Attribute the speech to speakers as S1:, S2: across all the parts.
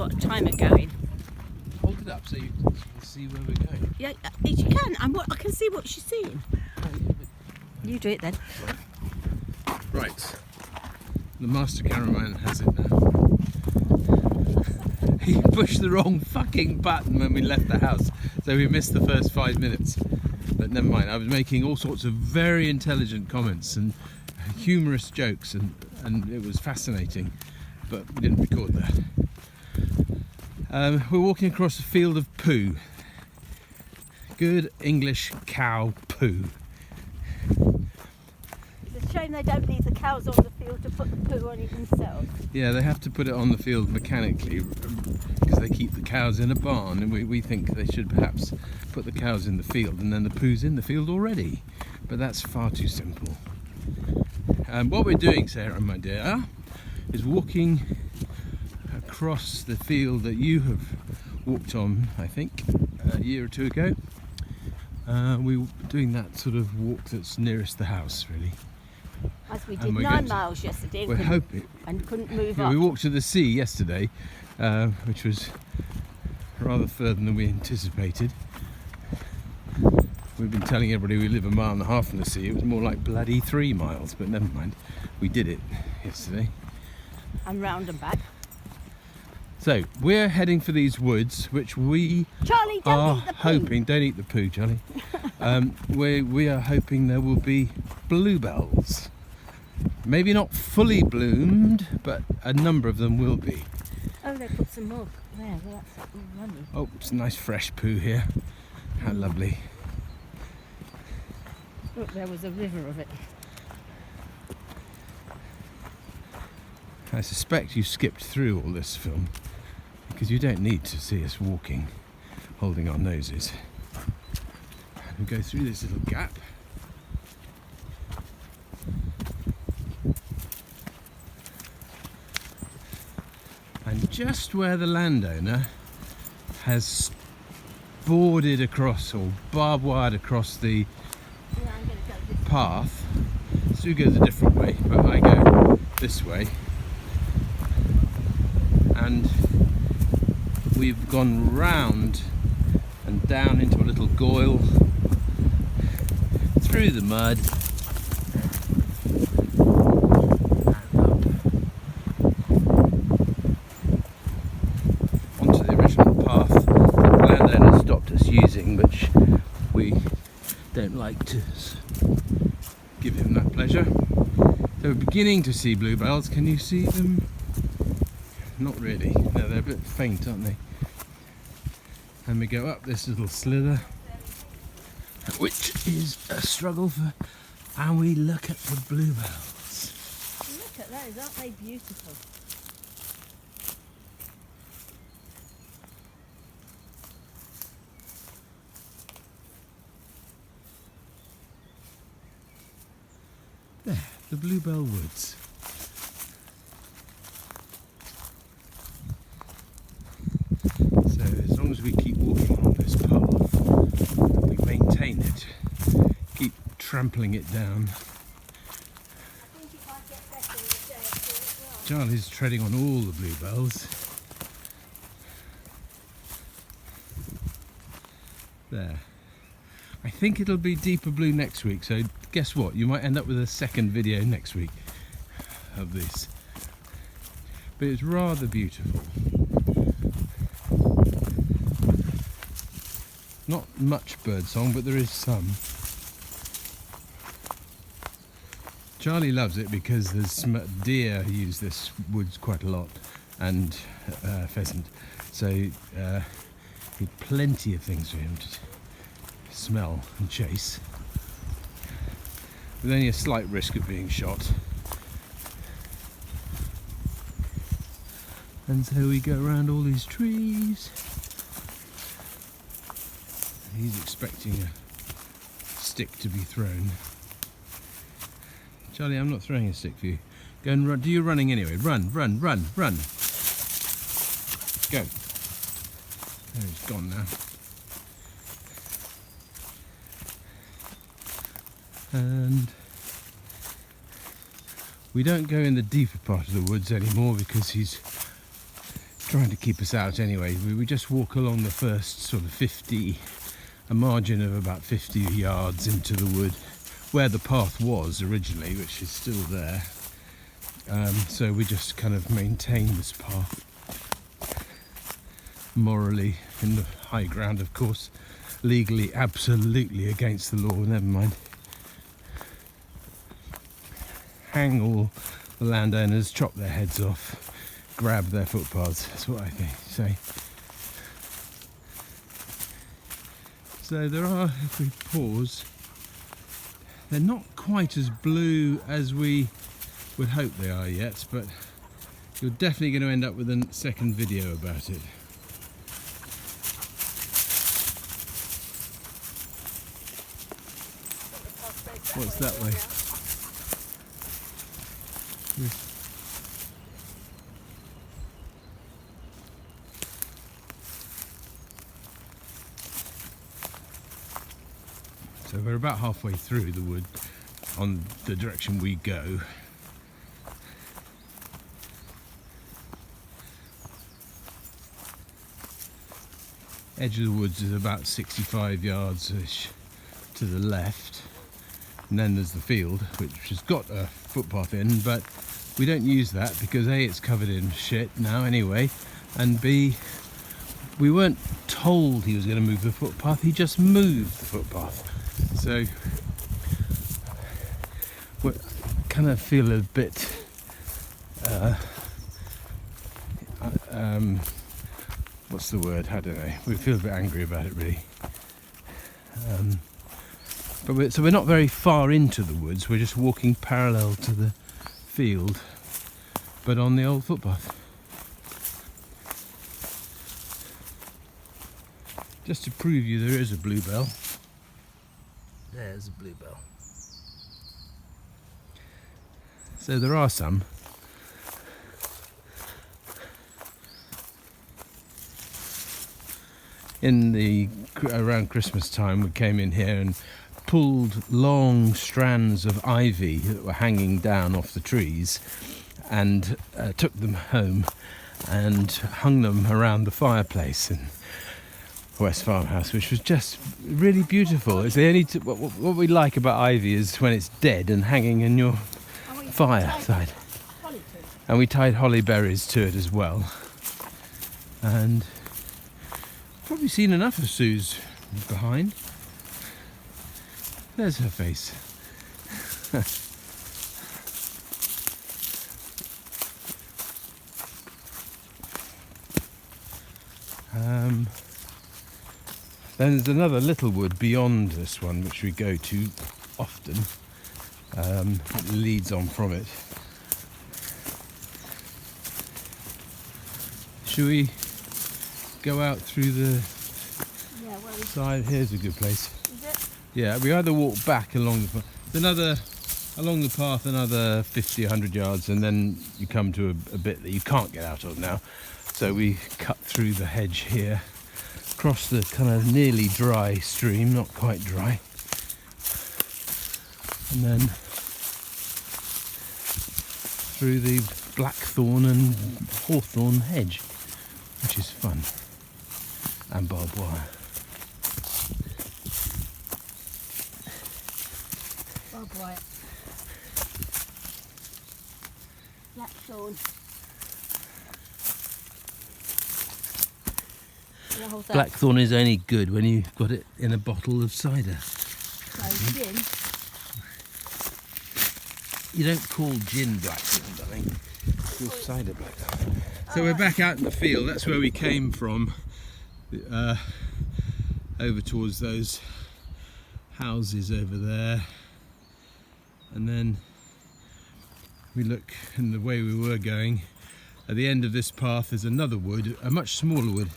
S1: got a timer going.
S2: Hold it up so you can see where we're going.
S1: Yeah, you can. I can see what she's seeing. You do it then.
S2: Right. The master cameraman has it now. He pushed the wrong fucking button when we left the house, so we missed the first 5 minutes. But never mind, I was making all sorts of very intelligent comments and humorous jokes, and it was fascinating, but we didn't record that. We're walking across a field of poo. Good English cow poo.
S1: It's a shame they don't leave the cows on the field to put the poo on it themselves.
S2: Yeah, they have to put it on the field mechanically because they keep the cows in a barn, and we think they should perhaps put the cows in the field and then the poo's in the field already. But that's far too simple. What we're doing, Sarah, my dear, is walking across the field that you have walked on, I think, a year or two ago. We were doing that sort of walk that's nearest the house, really.
S1: As we did 9 miles yesterday,
S2: we're hoping,
S1: and couldn't move
S2: yeah,
S1: up.
S2: we walked to the sea yesterday, which was rather further than we anticipated. We've been telling everybody we live a mile and a half from the sea. It was more like bloody 3 miles, but never mind. We did it yesterday. And
S1: round and back.
S2: So we're heading for these woods, which we
S1: Charlie, don't eat the poo.
S2: hoping. Don't eat the poo, Charlie. We are hoping there will be bluebells. Maybe not fully bloomed, but a number of them will be.
S1: Oh, they put some more there. Well, that's lovely.
S2: Oh, it's nice fresh poo here. How lovely.
S1: Look, there was a river of it.
S2: I suspect you skipped through all this film because you don't need to see us walking, holding our noses. We go through this little gap. And just where the landowner has boarded across or barbed wired across the path, Sue goes a different way, but I go this way. And we've gone round and down into a little goyle, through the mud, and up onto the original path that the landowner stopped us using, which we don't like to give him that pleasure. So we're beginning to see bluebells. Can you see them? Not really. No, they're a bit faint, aren't they? And we go up this little slither, which is a struggle for, and we look at the bluebells.
S1: Look at those, aren't they beautiful?
S2: There, the Bluebell Woods. So as long as we keep walking along this path, we maintain it, keep trampling it down.
S1: I think it might get better in the day as well.
S2: Charlie's treading on all the bluebells. There. I think it'll be deeper blue next week, so guess what? You might end up with a second video next week of this. But it's rather beautiful. Not much birdsong, but there is some. Charlie loves it because there's deer use this woods quite a lot, and pheasant. So plenty of things for him to smell and chase, with only a slight risk of being shot. And so we go around all these trees. He's expecting a stick to be thrown. Charlie, I'm not throwing a stick for you. Go and run. Do your running anyway. Run, run, run, run. Go. Oh, he's gone now. And we don't go in the deeper part of the woods anymore because he's trying to keep us out anyway. We just walk along the first sort of 50, a margin of about 50 yards into the wood where the path was originally, which is still there. So we just kind of maintain this path morally in the high ground, of course, legally absolutely against the law, never mind. Hang all the landowners, chop their heads off, grab their footpaths, that's what I say. So there are, if we pause, they're not quite as blue as we would hope they are yet, but you're definitely going to end up with a second video about it. What's that way? So we're about halfway through the wood on the direction we go. Edge of the woods is about 65 yards-ish to the left. And then there's the field, which has got a footpath in, but we don't use that because A, it's covered in shit now anyway, and B, we weren't told he was going to move the footpath, he just moved the footpath. So we kind of feel a bit what's the word? I don't know. We feel a bit angry about it, really. So we're not very far into the woods. We're just walking parallel to the field, but on the old footpath. Just to prove you there is a bluebell. There's a bluebell. So there are some. Around Christmas time we came in here and pulled long strands of ivy that were hanging down off the trees and took them home and hung them around the fireplace in West Farmhouse, which was just really beautiful. It's the only what we like about ivy is when it's dead and hanging in your fireside. And we tied holly berries to it as well. And probably seen enough of Sue's behind. There's her face. Then there's another little wood beyond this one which we go to often. It leads on from it. Should we go out through the side? Here's a good place.
S1: Is it?
S2: Yeah, we either walk back along the along the path another 50, 100 yards, and then you come to a bit that you can't get out of now. So we cut through the hedge here, across the kind of nearly dry stream, not quite dry, and then through the blackthorn and hawthorn hedge, which is fun, and barbed wire.
S1: Barbed wire. Blackthorn.
S2: Blackthorn is only good when you've got it in a bottle of cider.
S1: So gin.
S2: You don't call gin blackthorn, darling. It's called cider blackthorn. So we're back out in the field. That's where we came from. Over towards those houses over there. And then we look in the way we were going. At the end of this path there's another wood, a much smaller wood.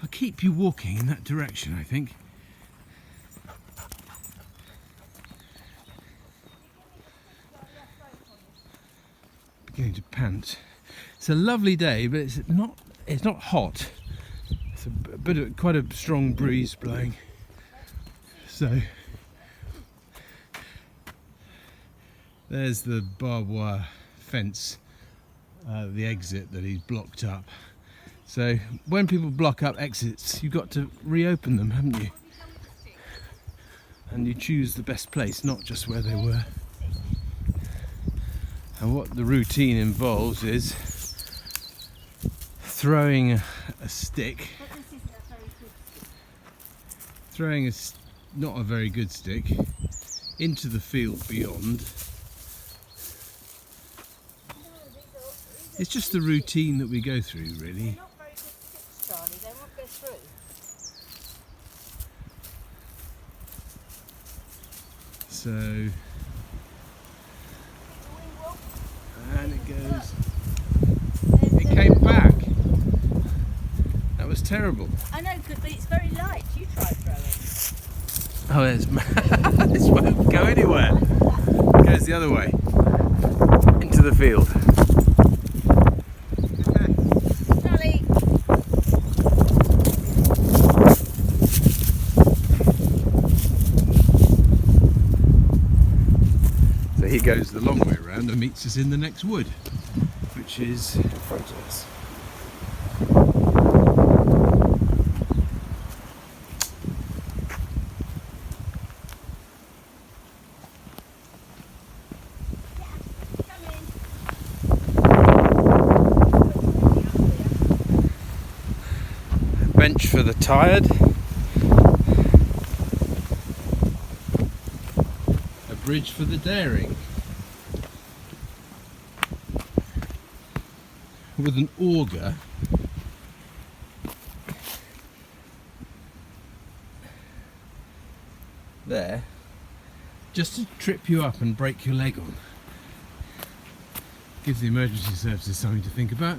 S2: I'll keep you walking in that direction, I think. Beginning to pant. It's a lovely day, but it's not hot. It's a bit of quite a strong breeze blowing. So there's the barbed wire fence, the exit that he's blocked up. So when people block up exits, you've got to reopen them, haven't you? And you choose the best place, not just where they were. And what the routine involves is throwing a stick, throwing not a very good stick, into the field beyond. It's just the routine that we go through, really.
S1: Not very good sticks, Charlie. They won't go through.
S2: So, and it goes. It came back. That was terrible.
S1: I know, but it's very light. You try throwing.
S2: Oh, this won't go anywhere. It goes the other way, into the field.
S1: Charlie.
S2: So he goes the long way around and meets us in the next wood, which is in front of us. Bench for the tired, a bridge for the daring, with an auger there, just to trip you up and break your leg on. Gives the emergency services something to think about.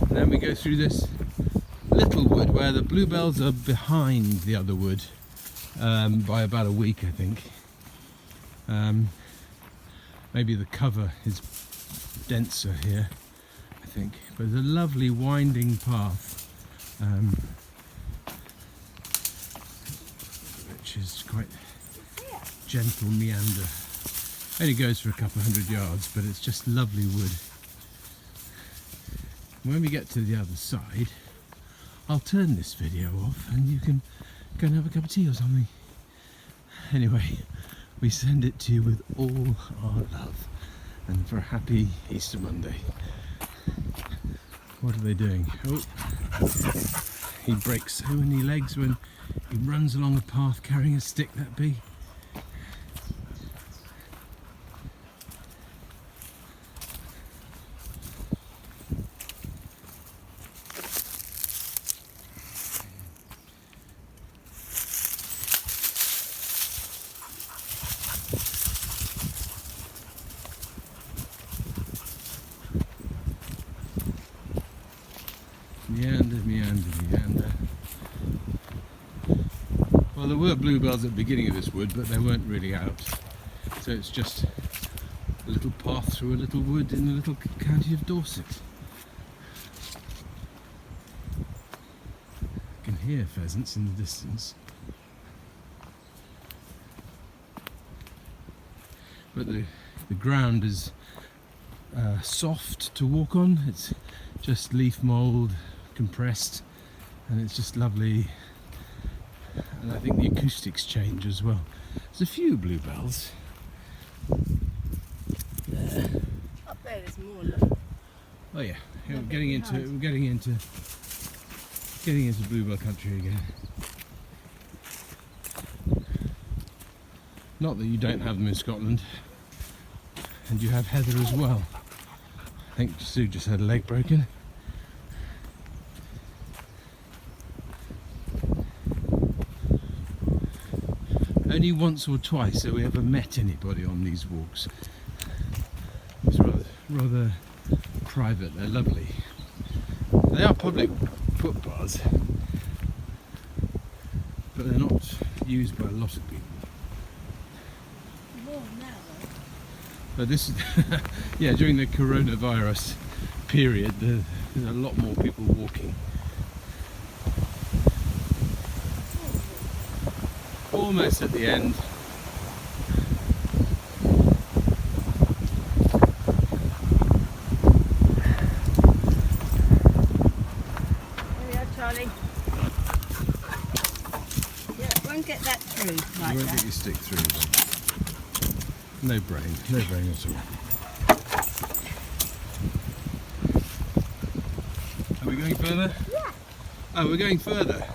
S2: And then we go through this little wood where the bluebells are behind the other wood by about a week, I think. Maybe the cover is denser here, I think. But it's a lovely winding path, which is quite gentle meander. Only goes for a couple of 100 yards, but it's just lovely wood. When we get to the other side, I'll turn this video off and you can go and have a cup of tea or something. Anyway, we send it to you with all our love and for a happy Easter Monday. What are they doing? Oh, he breaks so many legs when he runs along a path carrying a stick that big. Meander, meander, meander. Well, there were bluebells at the beginning of this wood, but they weren't really out. So it's just a little path through a little wood in the little county of Dorset. I can hear pheasants in the distance. But the ground is soft to walk on. It's just leaf mould, compressed, and it's just lovely. And I think the acoustics change as well. There's a few bluebells there.
S1: Up there, there's more. Look.
S2: Oh yeah, we're getting into bluebell country again. Not that you don't have them in Scotland, and you have heather as well. I think Sue just had a leg broken. Only once or twice have we ever met anybody on these walks. It's rather private. They're lovely. They are public footpaths, but they're not used by a lot of people.
S1: More now, though.
S2: But this is, yeah, during the coronavirus period, there's a lot more people walking. Almost at the end.
S1: get that through
S2: You
S1: like
S2: won't
S1: that.
S2: get your stick through then. No brain at all. Are we going further?
S1: Yeah.
S2: Oh, we're going further.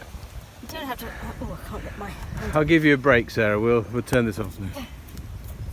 S1: You don't have to. Oh, I can't get my.
S2: I'll give you a break, Sarah. We'll turn this off now.